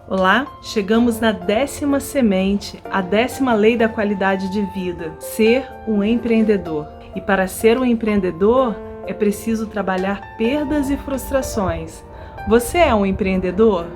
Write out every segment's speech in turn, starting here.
Olá, chegamos na 10ª semente, a 10ª lei da qualidade de vida, ser um empreendedor. E para ser um empreendedor, é preciso trabalhar perdas e frustrações. Você é um empreendedor?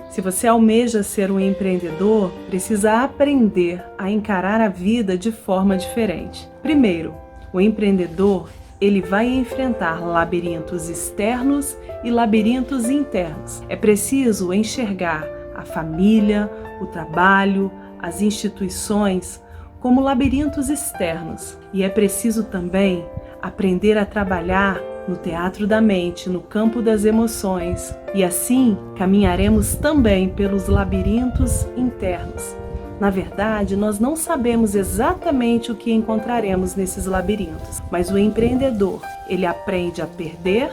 Se você almeja ser um empreendedor, precisa aprender a encarar a vida de forma diferente. Primeiro, o empreendedor, ele vai enfrentar labirintos externos e labirintos internos. É preciso enxergar a família, o trabalho, as instituições como labirintos externos. E é preciso também aprender a trabalhar no teatro da mente, no campo das emoções. E assim caminharemos também pelos labirintos internos. Na verdade, nós não sabemos exatamente o que encontraremos nesses labirintos, mas o empreendedor, ele aprende a perder,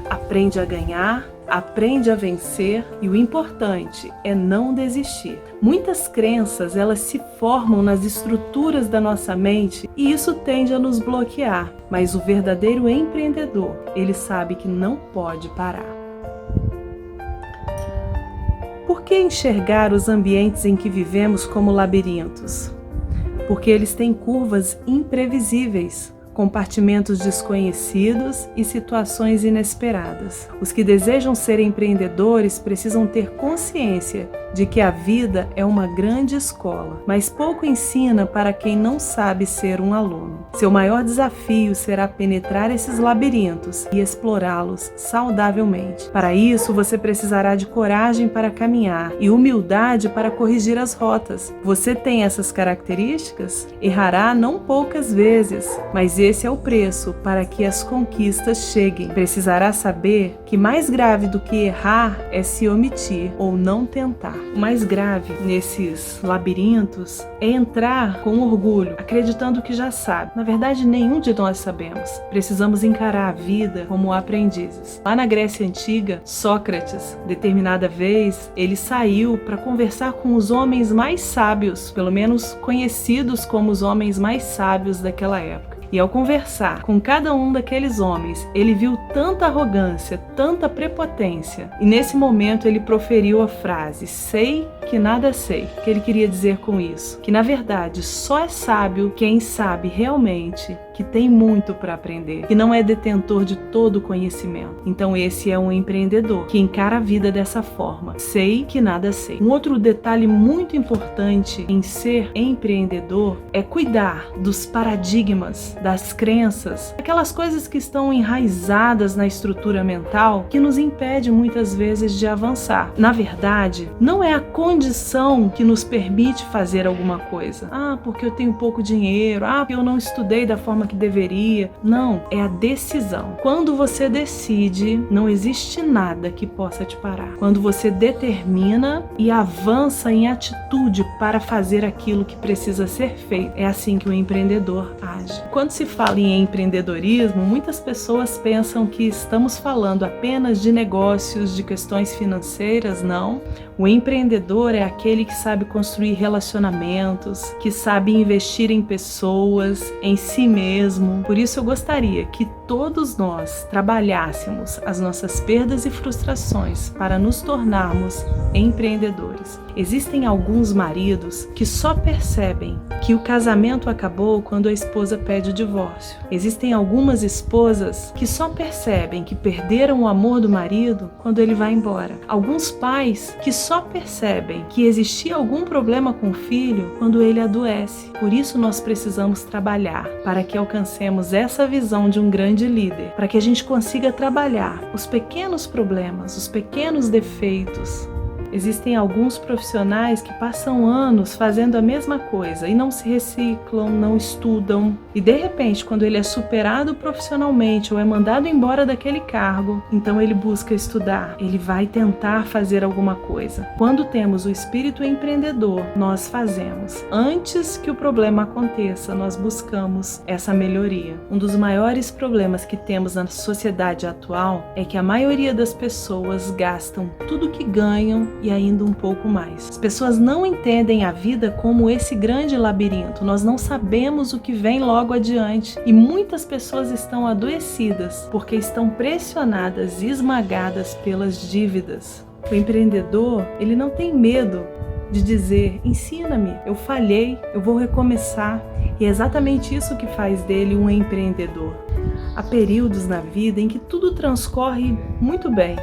aprende a ganhar, aprende a vencer e o importante é não desistir. Muitas crenças, elas se formam nas estruturas da nossa mente e isso tende a nos bloquear, mas o verdadeiro empreendedor, ele sabe que não pode parar. Por que enxergar os ambientes em que vivemos como labirintos? Porque eles têm curvas imprevisíveis, compartimentos desconhecidos e situações inesperadas. Os que desejam ser empreendedores precisam ter consciência de que a vida é uma grande escola, mas pouco ensina para quem não sabe ser um aluno. Seu maior desafio será penetrar esses labirintos e explorá-los saudavelmente. Para isso, você precisará de coragem para caminhar e humildade para corrigir as rotas. Você tem essas características? Errará não poucas vezes, mas esse é o preço para que as conquistas cheguem. Precisará saber que mais grave do que errar é se omitir ou não tentar. O mais grave nesses labirintos é entrar com orgulho, acreditando que já sabe. Na verdade, nenhum de nós sabemos. Precisamos encarar a vida como aprendizes. Lá na Grécia Antiga, Sócrates, determinada vez, ele saiu para conversar com os homens mais sábios, pelo menos conhecidos como os homens mais sábios daquela época. E ao conversar com cada um daqueles homens, ele viu tanta arrogância, tanta prepotência. E nesse momento ele proferiu a frase, sei que nada sei. O que ele queria dizer com isso? Que na verdade só é sábio quem sabe realmente que tem muito para aprender, que não é detentor de todo o conhecimento. Então esse é um empreendedor que encara a vida dessa forma. Sei que nada sei. Um outro detalhe muito importante em ser empreendedor é cuidar dos paradigmas, das crenças, aquelas coisas que estão enraizadas na estrutura mental que nos impede muitas vezes de avançar. Na verdade, não é a condição que nos permite fazer alguma coisa. Porque eu tenho pouco dinheiro, porque eu não estudei da forma que deveria. Não, é a decisão. Quando você decide, não existe nada que possa te parar. Quando você determina e avança em atitude para fazer aquilo que precisa ser feito, é assim que o empreendedor age. Quando se fala em empreendedorismo, muitas pessoas pensam que estamos falando apenas de negócios, de questões financeiras. Não. O empreendedor é aquele que sabe construir relacionamentos, que sabe investir em pessoas, em si mesmo. Por isso eu gostaria que todos nós trabalhássemos as nossas perdas e frustrações para nos tornarmos empreendedores. Existem alguns maridos que só percebem que o casamento acabou quando a esposa pede o divórcio. Existem algumas esposas que só percebem que perderam o amor do marido quando ele vai embora. Alguns pais que só percebem que existia algum problema com o filho quando ele adoece. Por isso nós precisamos trabalhar para que alcancemos essa visão de um grande líder, para que a gente consiga trabalhar os pequenos problemas, os pequenos defeitos. Existem alguns profissionais que passam anos fazendo a mesma coisa e não se reciclam, não estudam. E de repente, quando ele é superado profissionalmente ou é mandado embora daquele cargo, então ele busca estudar, ele vai tentar fazer alguma coisa. Quando temos o espírito empreendedor, nós fazemos. Antes que o problema aconteça, nós buscamos essa melhoria. Um dos maiores problemas que temos na sociedade atual é que a maioria das pessoas gastam tudo que ganham e ainda um pouco mais. As pessoas não entendem a vida como esse grande labirinto. Nós não sabemos o que vem logo adiante e muitas pessoas estão adoecidas porque estão pressionadas e esmagadas pelas dívidas. O empreendedor, ele não tem medo de dizer: ensina-me, eu falhei, eu vou recomeçar. E é exatamente isso que faz dele um empreendedor. Há períodos na vida em que tudo transcorre muito bem,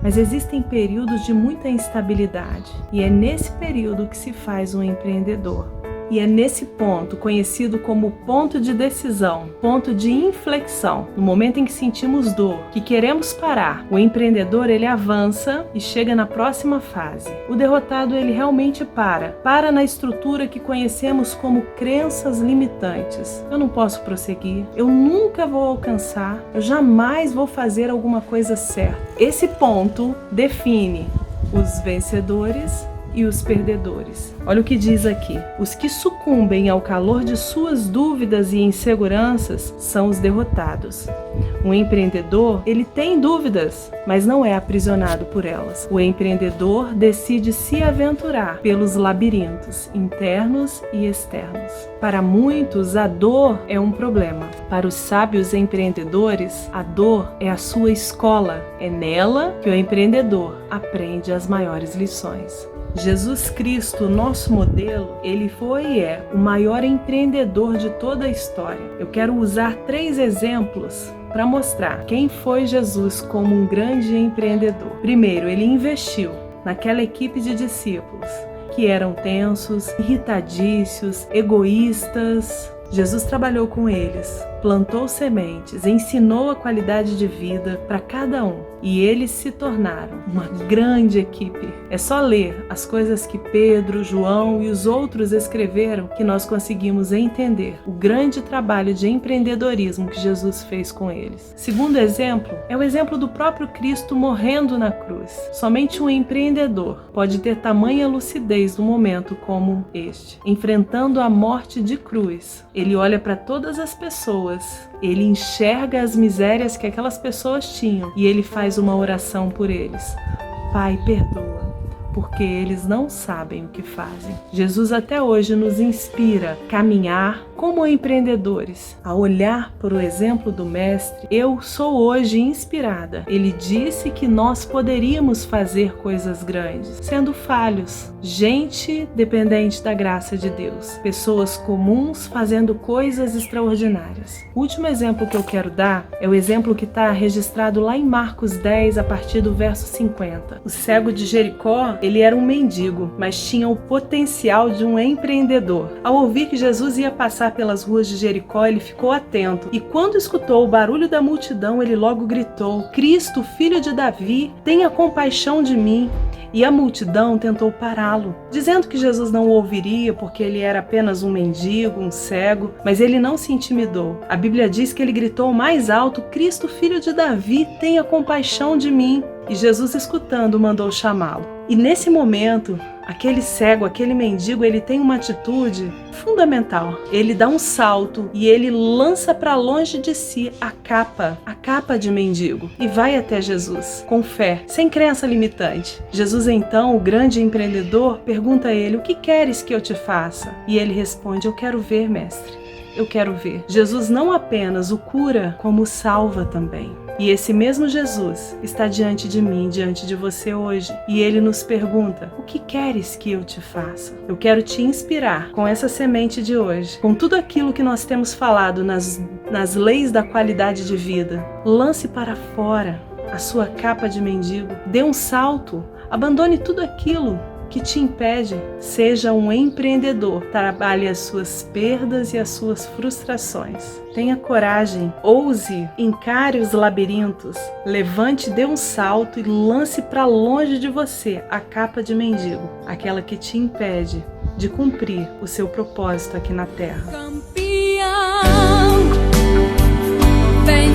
mas existem períodos de muita instabilidade. E é nesse período que se faz um empreendedor. E é nesse ponto, conhecido como ponto de decisão, ponto de inflexão, no momento em que sentimos dor, que queremos parar, o empreendedor ele avança e chega na próxima fase. O derrotado ele realmente para na estrutura que conhecemos como crenças limitantes. Eu não posso prosseguir, eu nunca vou alcançar, eu jamais vou fazer alguma coisa certa. Esse ponto define os vencedores e os perdedores. Olha o que diz aqui: os que sucumbem ao calor de suas dúvidas e inseguranças são os derrotados. Um empreendedor, ele tem dúvidas, mas não é aprisionado por elas. O empreendedor decide se aventurar pelos labirintos internos e externos. Para muitos, a dor é um problema. Para os sábios empreendedores, a dor é a sua escola. É nela que o empreendedor aprende as maiores lições. Jesus Cristo, nosso modelo, ele foi e é o maior empreendedor de toda a história. Eu quero usar 3 exemplos para mostrar quem foi Jesus como um grande empreendedor. Primeiro, ele investiu naquela equipe de discípulos que eram tensos, irritadícios, egoístas. Jesus trabalhou com eles, plantou sementes, ensinou a qualidade de vida para cada um. E eles se tornaram uma grande equipe. É só ler as coisas que Pedro, João e os outros escreveram que nós conseguimos entender o grande trabalho de empreendedorismo que Jesus fez com eles. Segundo exemplo é o exemplo do próprio Cristo morrendo na cruz. Somente um empreendedor pode ter tamanha lucidez no momento como este. Enfrentando a morte de cruz, ele olha para todas as pessoas, ele enxerga as misérias que aquelas pessoas tinham e ele faz uma oração por eles. Pai, perdoa, porque eles não sabem o que fazem. Jesus até hoje nos inspira a caminhar como empreendedores, a olhar para o exemplo do Mestre. Eu sou hoje inspirada. Ele disse que nós poderíamos fazer coisas grandes, sendo falhos, gente dependente da graça de Deus, pessoas comuns fazendo coisas extraordinárias. O último exemplo que eu quero dar é o exemplo que está registrado lá em Marcos 10, a partir do verso 50. O cego de Jericó, ele era um mendigo, mas tinha o potencial de um empreendedor. Ao ouvir que Jesus ia passar pelas ruas de Jericó, ele ficou atento e quando escutou o barulho da multidão, ele logo gritou: Cristo, filho de Davi, tenha compaixão de mim. E a multidão tentou pará-lo, dizendo que Jesus não o ouviria porque ele era apenas um mendigo, um cego, mas ele não se intimidou. A Bíblia diz que ele gritou mais alto: Cristo, filho de Davi, tenha compaixão de mim. E Jesus, escutando, mandou chamá-lo. E nesse momento, aquele cego, aquele mendigo, ele tem uma atitude fundamental. Ele dá um salto e ele lança para longe de si a capa de mendigo, e vai até Jesus, com fé, sem crença limitante. Jesus então, o grande empreendedor, pergunta a ele: o que queres que eu te faça? E ele responde: eu quero ver, mestre, eu quero ver. Jesus não apenas o cura, como o salva também. E esse mesmo Jesus está diante de mim, diante de você hoje. E ele nos pergunta: o que queres que eu te faça? Eu quero te inspirar com essa semente de hoje, com tudo aquilo que nós temos falado nas leis da qualidade de vida. Lance para fora a sua capa de mendigo, dê um salto, abandone tudo aquilo que te impede. Seja um empreendedor, trabalhe as suas perdas e as suas frustrações. Tenha coragem, ouse, encare os labirintos, levante, dê um salto e lance para longe de você a capa de mendigo, aquela que te impede de cumprir o seu propósito aqui na Terra. Campeão, vem